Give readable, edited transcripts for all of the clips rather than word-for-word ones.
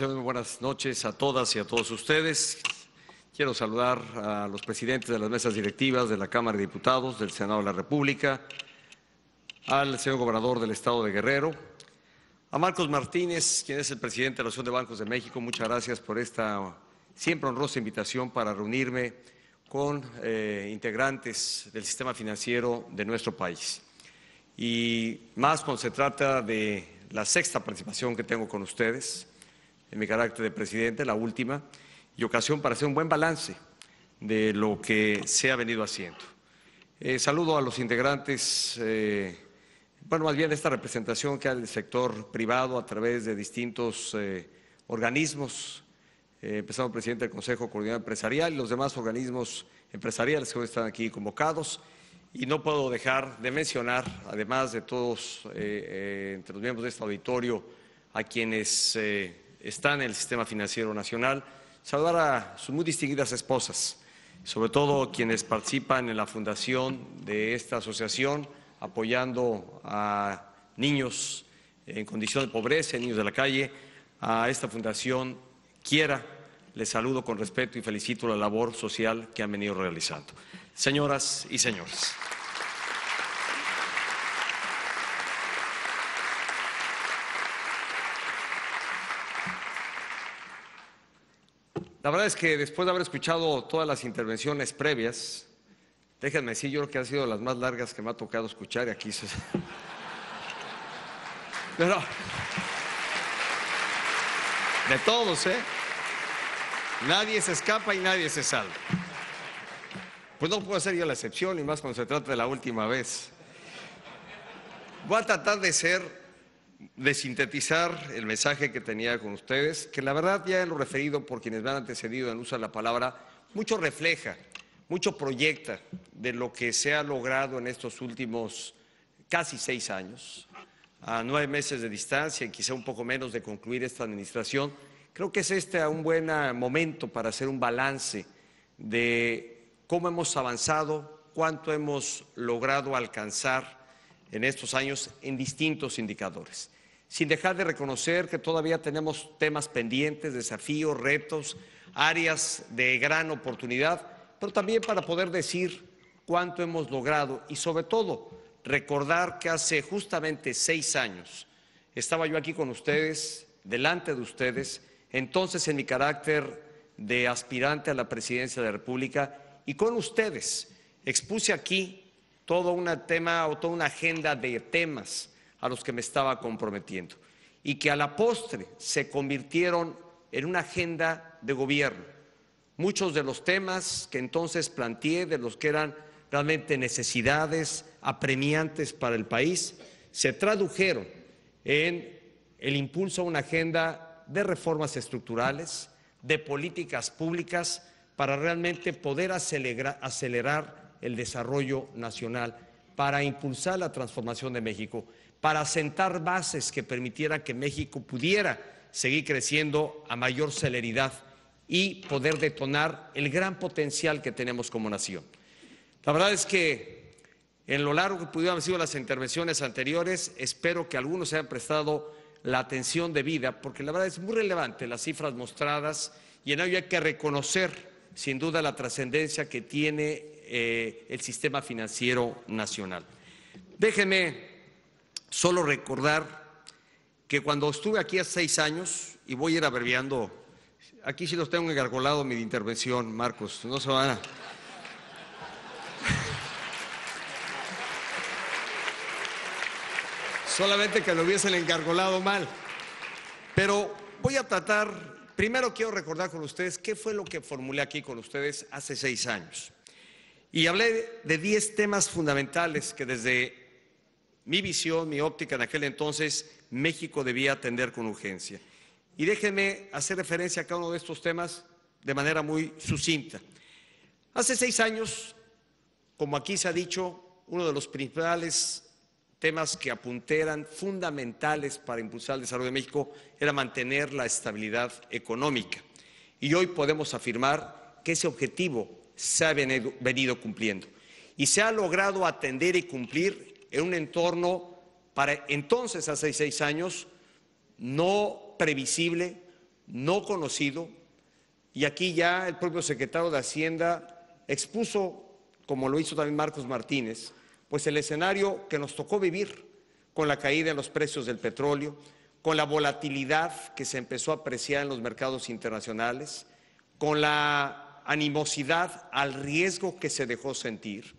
Muy buenas noches a todas y a todos ustedes. Quiero saludar a los presidentes de las mesas directivas de la Cámara de Diputados, del Senado de la República, al señor gobernador del Estado de Guerrero, a Marcos Martínez, quien es el presidente de la Asociación de Bancos de México. Muchas gracias por esta siempre honrosa invitación para reunirme con integrantes del sistema financiero de nuestro país. Y más cuando se trata de la sexta participación que tengo con ustedes, en mi carácter de presidente, la última, y ocasión para hacer un buen balance de lo que se ha venido haciendo. Saludo a los integrantes, más bien esta representación que hay del sector privado a través de distintos organismos, empezando el presidente del Consejo Coordinador Empresarial y los demás organismos empresariales que hoy están aquí convocados. Y no puedo dejar de mencionar, además de todos entre los miembros de este auditorio, a quienes están en el sistema financiero nacional, saludar a sus muy distinguidas esposas, sobre todo quienes participan en la fundación de esta asociación, apoyando a niños en condición de pobreza, niños de la calle. A esta fundación Quiera, les saludo con respeto y felicito la labor social que han venido realizando. Señoras y señores, la verdad es que después de haber escuchado todas las intervenciones previas, déjenme decir, yo creo que han sido las más largas que me ha tocado escuchar y aquí pero de todos, nadie se escapa y nadie se salva. Pues no puedo ser yo la excepción, y más cuando se trata de la última vez. Voy a tratar de sintetizar el mensaje que tenía con ustedes, que la verdad ya en lo referido por quienes me han antecedido en uso de la palabra, mucho refleja, mucho proyecta de lo que se ha logrado en estos últimos casi 6 años, a 9 meses de distancia y quizá un poco menos de concluir esta administración. Creo que es un buen momento para hacer un balance de cómo hemos avanzado, cuánto hemos logrado alcanzar en estos años en distintos indicadores, sin dejar de reconocer que todavía tenemos temas pendientes, desafíos, retos, áreas de gran oportunidad, pero también para poder decir cuánto hemos logrado y sobre todo recordar que hace justamente 6 años estaba yo aquí con ustedes, delante de ustedes, entonces en mi carácter de aspirante a la presidencia de la República, y con ustedes expuse aquí todo un tema o toda una agenda de temas a los que me estaba comprometiendo y que a la postre se convirtieron en una agenda de gobierno. Muchos de los temas que entonces planteé, de los que eran realmente necesidades apremiantes para el país, se tradujeron en el impulso a una agenda de reformas estructurales, de políticas públicas, para realmente poder acelerar el desarrollo nacional, para impulsar la transformación de México, para sentar bases que permitieran que México pudiera seguir creciendo a mayor celeridad y poder detonar el gran potencial que tenemos como nación. La verdad es que en lo largo que pudieron haber sido las intervenciones anteriores, espero que algunos se hayan prestado la atención debida, porque la verdad es muy relevante las cifras mostradas y en ello hay que reconocer sin duda la trascendencia que tiene el sistema financiero nacional. Déjenme solo recordar que cuando estuve aquí hace 6 años, y voy a ir abreviando, aquí sí los tengo engargolado mi intervención, Marcos, no se van a... Solamente que lo hubiesen engargolado mal. Pero voy a tratar, primero quiero recordar con ustedes qué fue lo que formulé aquí con ustedes hace 6 años. Y hablé de 10 temas fundamentales que desde mi visión, mi óptica en aquel entonces, México debía atender con urgencia. Y déjenme hacer referencia a cada uno de estos temas de manera muy sucinta. Hace 6 años, como aquí se ha dicho, uno de los principales temas que apunté eran fundamentales para impulsar el desarrollo de México era mantener la estabilidad económica. Y hoy podemos afirmar que ese objetivo se ha venido cumpliendo y se ha logrado atender y cumplir en un entorno para entonces, hace 6 años, no previsible, no conocido, y aquí ya el propio secretario de Hacienda expuso, como lo hizo también Marcos Martínez, pues el escenario que nos tocó vivir con la caída en los precios del petróleo, con la volatilidad que se empezó a apreciar en los mercados internacionales, con la animosidad al riesgo que se dejó sentir,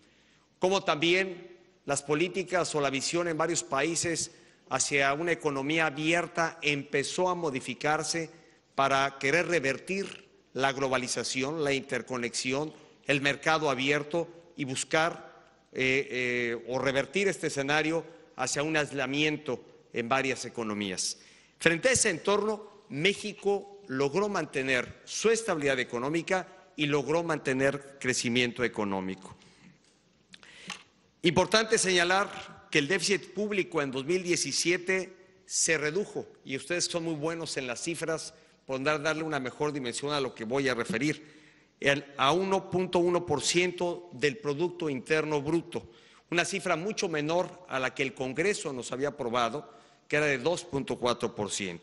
como también las políticas o la visión en varios países hacia una economía abierta empezó a modificarse para querer revertir la globalización, la interconexión, el mercado abierto y buscar o revertir este escenario hacia un aislamiento en varias economías. Frente a ese entorno, México logró mantener su estabilidad económica y logró mantener crecimiento económico. Importante señalar que el déficit público en 2017 se redujo, y ustedes son muy buenos en las cifras, podrán darle una mejor dimensión a lo que voy a referir, a 1.1% del Producto Interno Bruto, una cifra mucho menor a la que el Congreso nos había aprobado, que era de 2.4%.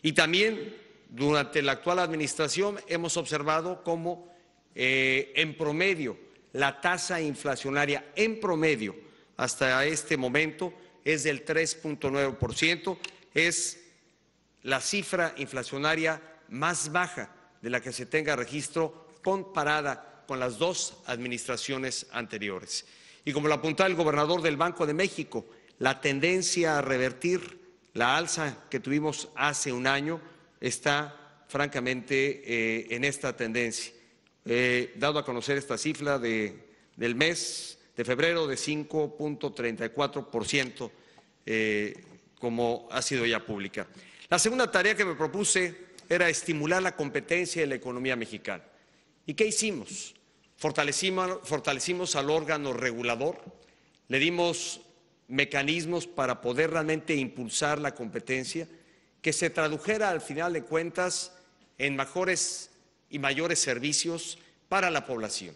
Y también durante la actual administración hemos observado cómo en promedio la tasa inflacionaria en promedio hasta este momento es del 3.9%, es la cifra inflacionaria más baja de la que se tenga registro comparada con las dos administraciones anteriores. Y como lo apuntaba el gobernador del Banco de México, la tendencia a revertir la alza que tuvimos hace un año está francamente en esta tendencia. Dado a conocer esta cifra del mes de febrero de 5.34%, como ha sido ya pública. La segunda tarea que me propuse era estimular la competencia de la economía mexicana. ¿Y qué hicimos? Fortalecimos al órgano regulador, le dimos mecanismos para poder realmente impulsar la competencia, que se tradujera al final de cuentas en mejores y mayores servicios para la población.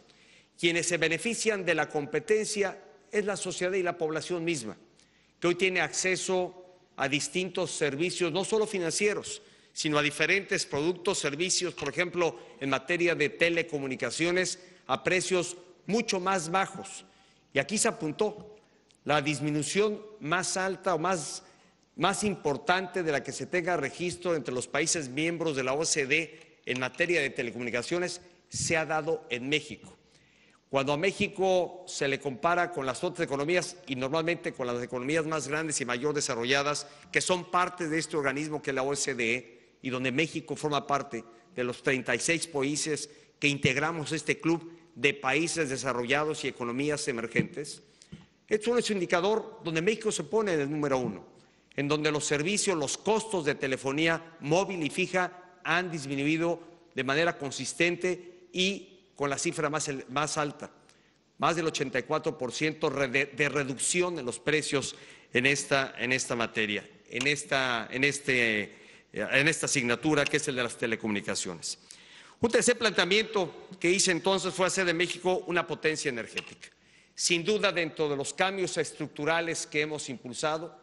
Quienes se benefician de la competencia es la sociedad y la población misma, que hoy tiene acceso a distintos servicios, no solo financieros, sino a diferentes productos, servicios, por ejemplo, en materia de telecomunicaciones, a precios mucho más bajos. Y aquí se apuntó la disminución más alta o más importante de la que se tenga registro entre los países miembros de la OCDE en materia de telecomunicaciones se ha dado en México. Cuando a México se le compara con las otras economías y normalmente con las economías más grandes y mayor desarrolladas, que son parte de este organismo que es la OCDE y donde México forma parte de los 36 países que integramos este club de países desarrollados y economías emergentes, es un indicador donde México se pone en el número 1, en donde los servicios, los costos de telefonía móvil y fija han disminuido de manera consistente y con la cifra más alta, más del 84% de reducción en los precios en esta materia, en esta asignatura que es el de las telecomunicaciones. Un tercer planteamiento que hice entonces fue hacer de México una potencia energética. Sin duda, dentro de los cambios estructurales que hemos impulsado,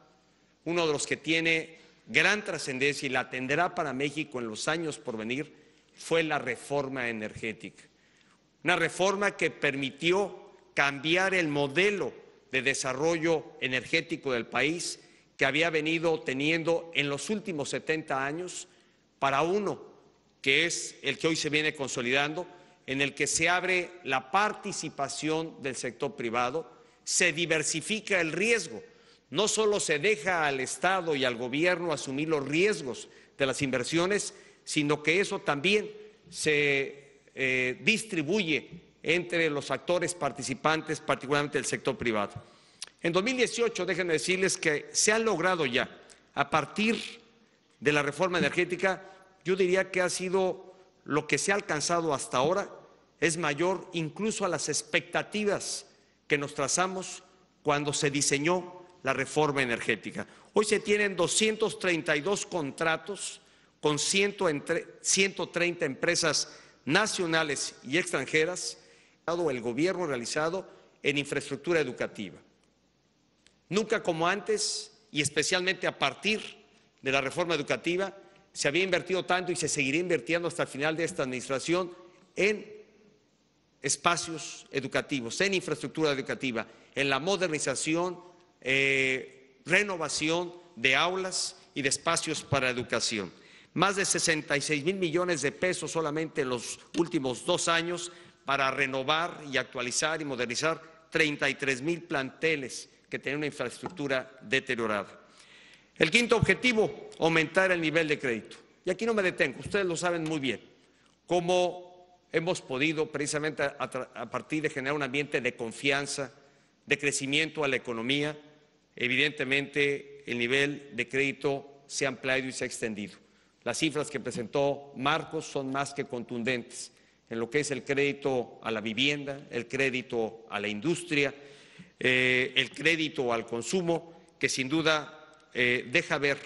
uno de los que tiene gran trascendencia y la tendrá para México en los años por venir fue la reforma energética. Una reforma que permitió cambiar el modelo de desarrollo energético del país que había venido teniendo en los últimos 70 años para uno que es el que hoy se viene consolidando, en el que se abre la participación del sector privado, se diversifica el riesgo, no solo se deja al Estado y al gobierno asumir los riesgos de las inversiones, sino que eso también se distribuye entre los actores participantes, particularmente el sector privado. En 2018, déjenme decirles que se ha logrado ya, a partir de la reforma energética, yo diría que ha sido lo que se ha alcanzado hasta ahora, es mayor incluso a las expectativas que nos trazamos cuando se diseñó la reforma energética. Hoy se tienen 232 contratos con 130 empresas nacionales y extranjeras, el gobierno realizado en infraestructura educativa. Nunca como antes, y especialmente a partir de la reforma educativa, se había invertido tanto y se seguirá invirtiendo hasta el final de esta administración en espacios educativos, en infraestructura educativa, en la modernización, renovación de aulas y de espacios para educación. Más de 66,000 millones de pesos solamente en los últimos 2 años para renovar y actualizar y modernizar 33,000 planteles que tienen una infraestructura deteriorada. El quinto objetivo, aumentar el nivel de crédito. Y aquí no me detengo, ustedes lo saben muy bien, cómo hemos podido precisamente a partir de generar un ambiente de confianza, de crecimiento a la economía, evidentemente el nivel de crédito se ha ampliado y se ha extendido. Las cifras que presentó Marcos son más que contundentes en lo que es el crédito a la vivienda, el crédito a la industria, el crédito al consumo, que sin duda deja ver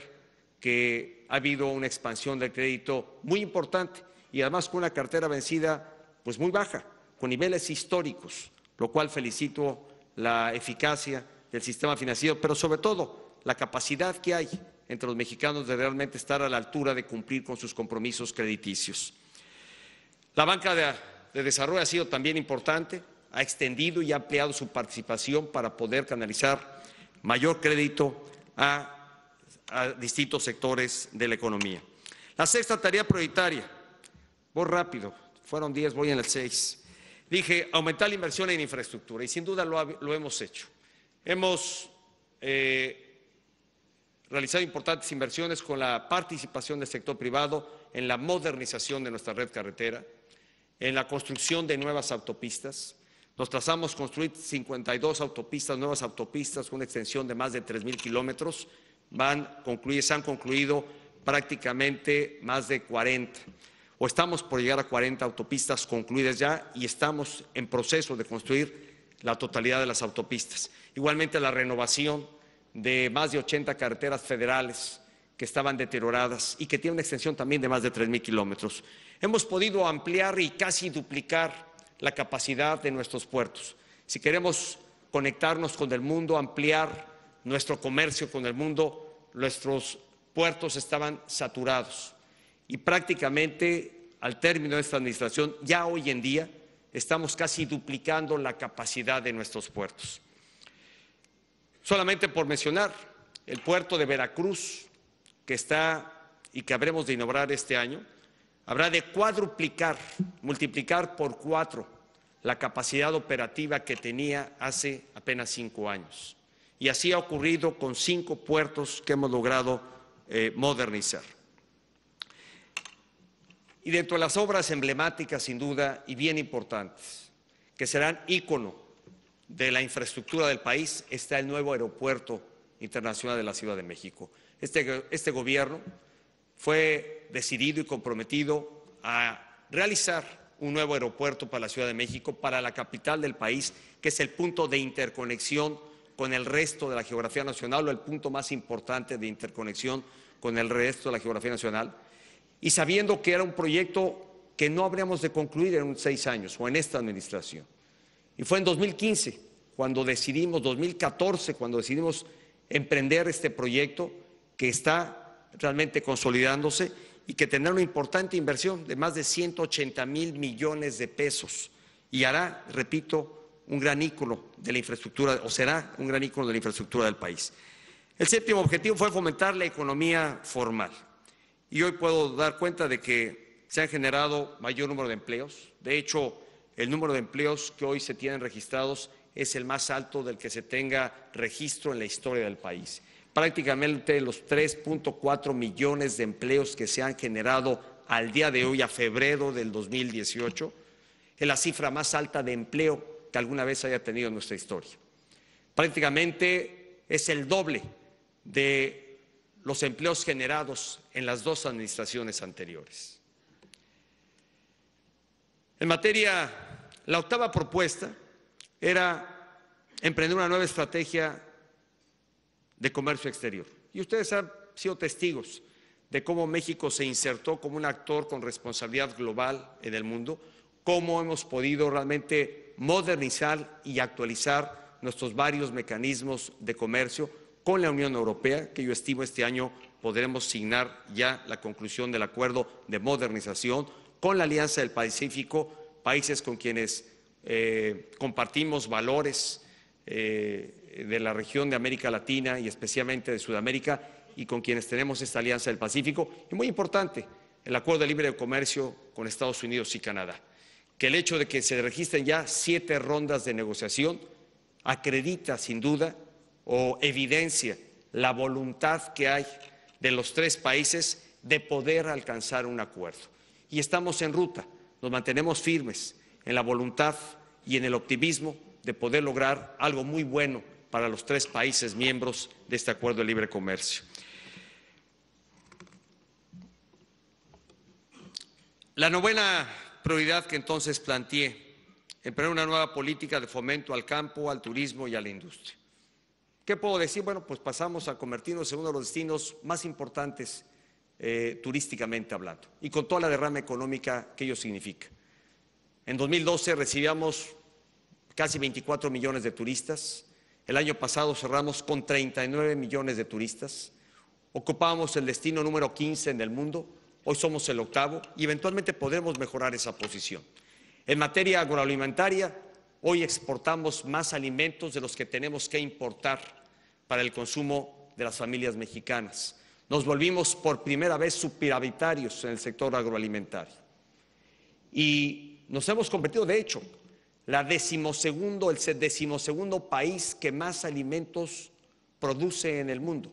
que ha habido una expansión del crédito muy importante y además con una cartera vencida pues muy baja, con niveles históricos, lo cual felicito la eficacia del sistema financiero, pero sobre todo la capacidad que hay entre los mexicanos de realmente estar a la altura de cumplir con sus compromisos crediticios. La banca de desarrollo ha sido también importante, ha extendido y ha ampliado su participación para poder canalizar mayor crédito a distintos sectores de la economía. La sexta tarea prioritaria, voy rápido, fueron 10, voy en el 6. Dije, aumentar la inversión en infraestructura y sin duda lo hemos hecho. Hemos realizado importantes inversiones con la participación del sector privado en la modernización de nuestra red carretera, en la construcción de nuevas autopistas. Nos trazamos construir 52 autopistas, nuevas autopistas, con una extensión de más de 3,000 kilómetros. Se han concluido prácticamente más de 40, o estamos por llegar a 40 autopistas concluidas ya y estamos en proceso de construir la totalidad de las autopistas. Igualmente la renovación de más de 80 carreteras federales que estaban deterioradas y que tienen una extensión también de más de 3,000 kilómetros. Hemos podido ampliar y casi duplicar la capacidad de nuestros puertos. Si queremos conectarnos con el mundo, ampliar nuestro comercio con el mundo, nuestros puertos estaban saturados y prácticamente al término de esta administración, ya hoy en día, estamos casi duplicando la capacidad de nuestros puertos. Solamente por mencionar, el puerto de Veracruz, que está y que habremos de inaugurar este año, habrá de cuadruplicar, multiplicar por 4 la capacidad operativa que tenía hace apenas 5 años. Y así ha ocurrido con 5 puertos que hemos logrado modernizar. Y dentro de las obras emblemáticas, sin duda, y bien importantes, que serán ícono de la infraestructura del país, está el nuevo aeropuerto internacional de la Ciudad de México. Este gobierno fue decidido y comprometido a realizar un nuevo aeropuerto para la Ciudad de México, para la capital del país, que es el punto de interconexión con el resto de la geografía nacional o el punto más importante de interconexión con el resto de la geografía nacional, y sabiendo que era un proyecto que no habríamos de concluir en 6 años o en esta administración. Y fue en 2015 cuando decidimos, 2014 cuando decidimos emprender este proyecto que está realmente consolidándose y que tendrá una importante inversión de más de 180,000 millones de pesos y hará, repito, un gran ícono de la infraestructura, o será un gran ícono de la infraestructura del país. El séptimo objetivo fue fomentar la economía formal. Y hoy puedo dar cuenta de que se han generado mayor número de empleos. De hecho, el número de empleos que hoy se tienen registrados es el más alto del que se tenga registro en la historia del país. Prácticamente los 3.4 millones de empleos que se han generado al día de hoy, a febrero del 2018, es la cifra más alta de empleo que alguna vez haya tenido en nuestra historia. Prácticamente es el doble de los empleos generados en las 2 administraciones anteriores. En materia, la octava propuesta era emprender una nueva estrategia de comercio exterior. Y ustedes han sido testigos de cómo México se insertó como un actor con responsabilidad global en el mundo, cómo hemos podido realmente modernizar y actualizar nuestros varios mecanismos de comercio con la Unión Europea, que yo estimo este año podremos signar ya la conclusión del acuerdo de modernización con la Alianza del Pacífico, países con quienes compartimos valores de la región de América Latina y especialmente de Sudamérica, y con quienes tenemos esta Alianza del Pacífico. Y muy importante, el Acuerdo de Libre Comercio con Estados Unidos y Canadá, que el hecho de que se registren ya 7 rondas de negociación acredita sin duda o evidencia la voluntad que hay de los 3 países de poder alcanzar un acuerdo. Y estamos en ruta, nos mantenemos firmes en la voluntad y en el optimismo de poder lograr algo muy bueno para los 3 países miembros de este Acuerdo de Libre Comercio. La novena prioridad que entonces planteé, emprender una nueva política de fomento al campo, al turismo y a la industria. ¿Qué puedo decir? Bueno, pues pasamos a convertirnos en uno de los destinos más importantes turísticamente hablando y con toda la derrama económica que ello significa. En 2012 recibíamos casi 24 millones de turistas. El año pasado cerramos con 39 millones de turistas. Ocupábamos el destino número 15 en el mundo. Hoy somos el 8º y eventualmente podremos mejorar esa posición. En materia agroalimentaria, hoy exportamos más alimentos de los que tenemos que importar para el consumo de las familias mexicanas. Nos volvimos por primera vez superavitarios en el sector agroalimentario. Y nos hemos convertido, de hecho, el decimosegundo país que más alimentos produce en el mundo.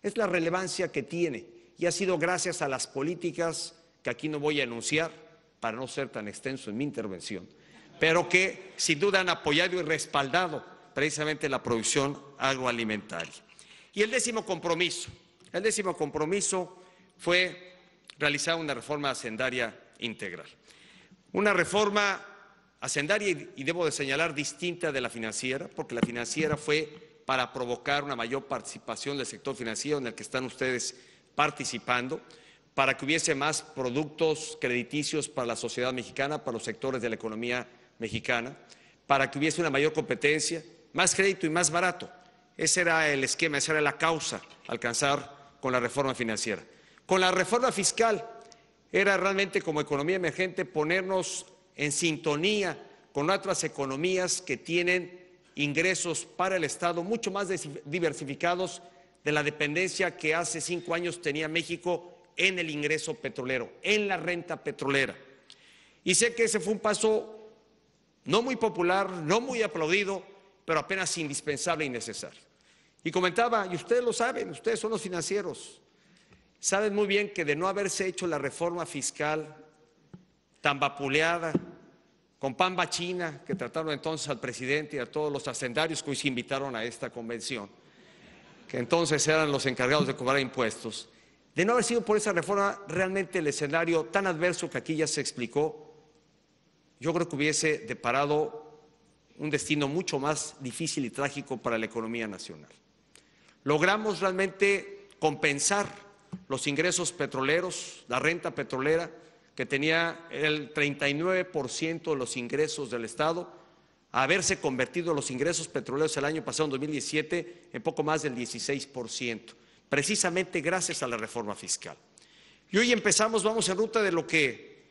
Es la relevancia que tiene y ha sido gracias a las políticas que aquí no voy a enunciar para no ser tan extenso en mi intervención, pero que sin duda han apoyado y respaldado precisamente la producción agroalimentaria. Y el décimo compromiso fue realizar una reforma hacendaria integral. Una reforma hacendaria, y debo de señalar, distinta de la financiera, porque la financiera fue para provocar una mayor participación del sector financiero en el que están ustedes participando, para que hubiese más productos crediticios para la sociedad mexicana, para los sectores de la economía mexicana, para que hubiese una mayor competencia, más crédito y más barato. Ese era el esquema, esa era la causa a alcanzar con la reforma financiera. Con la reforma fiscal era realmente, como economía emergente, ponernos en sintonía con otras economías que tienen ingresos para el Estado mucho más diversificados de la dependencia que hace 5 años tenía México en el ingreso petrolero, en la renta petrolera. Y sé que ese fue un paso no muy popular, no muy aplaudido, pero apenas indispensable y necesario. Y comentaba, y ustedes lo saben, ustedes son los financieros, saben muy bien que de no haberse hecho la reforma fiscal tan vapuleada, con pamba china, que trataron entonces al presidente y a todos los hacendarios que hoy se invitaron a esta convención, que entonces eran los encargados de cobrar impuestos, de no haber sido por esa reforma realmente el escenario tan adverso que aquí ya se explicó, yo creo que hubiese deparado un destino mucho más difícil y trágico para la economía nacional. Logramos realmente compensar los ingresos petroleros, la renta petrolera, que tenía el 39% de los ingresos del Estado, a haberse convertido los ingresos petroleros el año pasado, en 2017, en poco más del 16%, precisamente gracias a la reforma fiscal. Y hoy vamos en ruta de lo que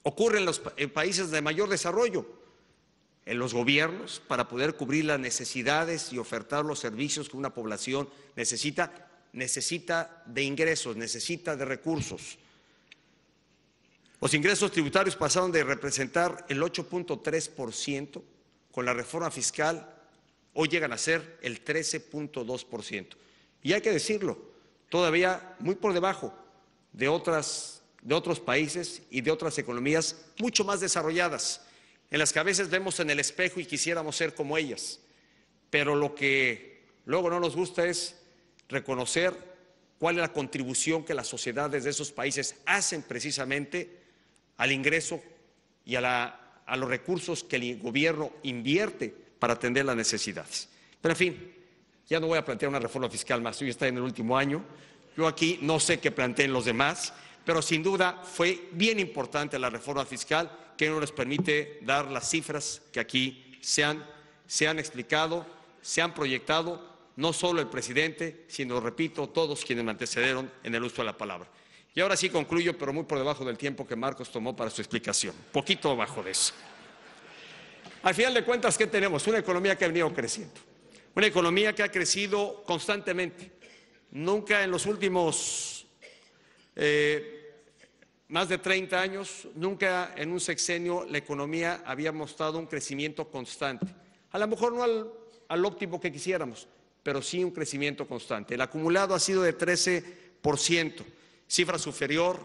ocurre en los países de mayor desarrollo, en los gobiernos, para poder cubrir las necesidades y ofertar los servicios que una población necesita de ingresos, necesita de recursos. Los ingresos tributarios pasaron de representar el 8.3%, con la reforma fiscal hoy llegan a ser el 13.2%. Y hay que decirlo, todavía muy por debajo de otros países y de otras economías mucho más desarrolladas, en las que a veces vemos en el espejo y quisiéramos ser como ellas. Pero lo que luego no nos gusta es reconocer cuál es la contribución que las sociedades de esos países hacen precisamente al ingreso y a los recursos que el gobierno invierte para atender las necesidades. Pero en fin, ya no voy a plantear una reforma fiscal más, hoy está en el último año, yo aquí no sé qué planteen los demás, pero sin duda fue bien importante la reforma fiscal que no nos permite dar las cifras que aquí se han explicado, se han proyectado no solo el presidente, sino, repito, todos quienes me antecedieron en el uso de la palabra. Y ahora sí concluyo, pero muy por debajo del tiempo que Marcos tomó para su explicación, poquito abajo de eso. Al final de cuentas, ¿qué tenemos? Una economía que ha venido creciendo, una economía que ha crecido constantemente. Nunca en los últimos más de 30 años, nunca en un sexenio la economía había mostrado un crecimiento constante. A lo mejor no al óptimo que quisiéramos, pero sí un crecimiento constante. El acumulado ha sido de 13%, cifra superior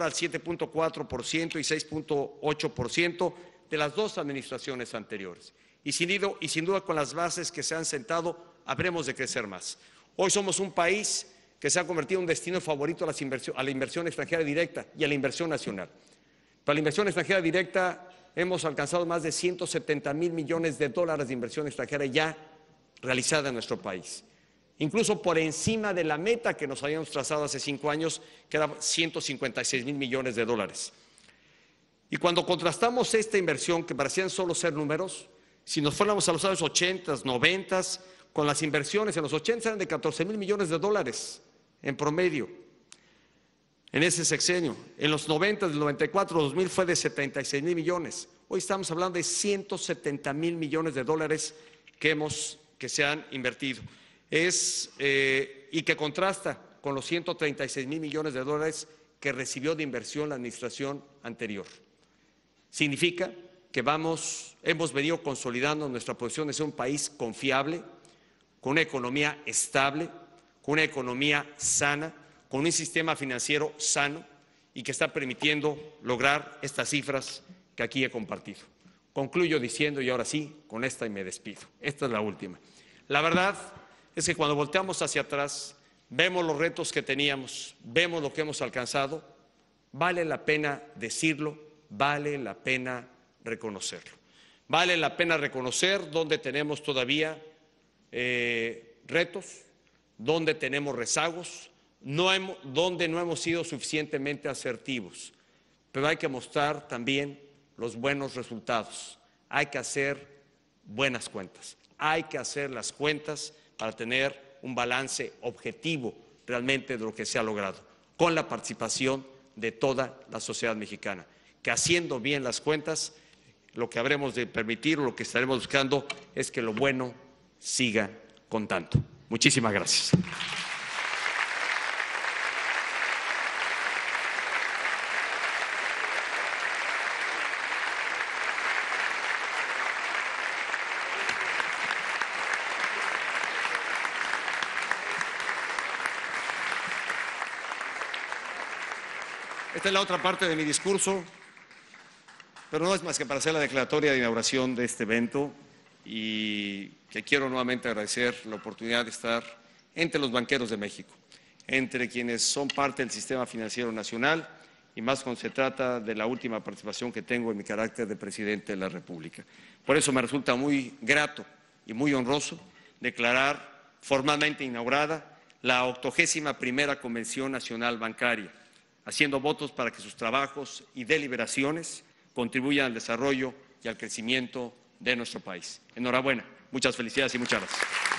al 7.4% y 6.8% de las dos administraciones anteriores. Y sin duda con las bases que se han sentado, habremos de crecer más. Hoy somos un país que se ha convertido en un destino favorito a la inversión extranjera directa y a la inversión nacional. Para la inversión extranjera directa hemos alcanzado más de 170,000 millones de dólares de inversión extranjera ya realizada en nuestro país, incluso por encima de la meta que nos habíamos trazado hace 5 años, que era 156,000 millones de dólares. Y cuando contrastamos esta inversión, que parecían solo ser números, si nos fuéramos a los años 80, 90, con las inversiones en los 80 eran de 14,000 millones de dólares en promedio en ese sexenio. En los 90, del 94 al 2000 fue de 76,000 millones. Hoy estamos hablando de 170,000 millones de dólares que se han invertido. Y que contrasta con los 136,000 millones de dólares que recibió de inversión la administración anterior. Significa que hemos venido consolidando nuestra posición de ser un país confiable, con una economía estable, con una economía sana, con un sistema financiero sano y que está permitiendo lograr estas cifras que aquí he compartido. Concluyo diciendo, y ahora sí, con esta y me despido. Esta es la última. La verdad es que cuando volteamos hacia atrás, vemos los retos que teníamos, vemos lo que hemos alcanzado, vale la pena decirlo, vale la pena reconocerlo. Vale la pena reconocer dónde tenemos todavía retos, donde tenemos rezagos, donde no hemos sido suficientemente asertivos, pero hay que mostrar también los buenos resultados. Hay que hacer buenas cuentas, hay que hacer las cuentas para tener un balance objetivo realmente de lo que se ha logrado, con la participación de toda la sociedad mexicana, que haciendo bien las cuentas, lo que habremos de permitir, lo que estaremos buscando es que lo bueno siga contando. Muchísimas gracias. Esta es la otra parte de mi discurso, pero no es más que para hacer la declaratoria de inauguración de este evento y que quiero nuevamente agradecer la oportunidad de estar entre los banqueros de México, entre quienes son parte del sistema financiero nacional y más cuando se trata de la última participación que tengo en mi carácter de presidente de la República. Por eso me resulta muy grato y muy honroso declarar formalmente inaugurada la 81ª Convención Nacional Bancaria, haciendo votos para que sus trabajos y deliberaciones contribuyan al desarrollo y al crecimiento de nuestro país. Enhorabuena, muchas felicidades y muchas gracias.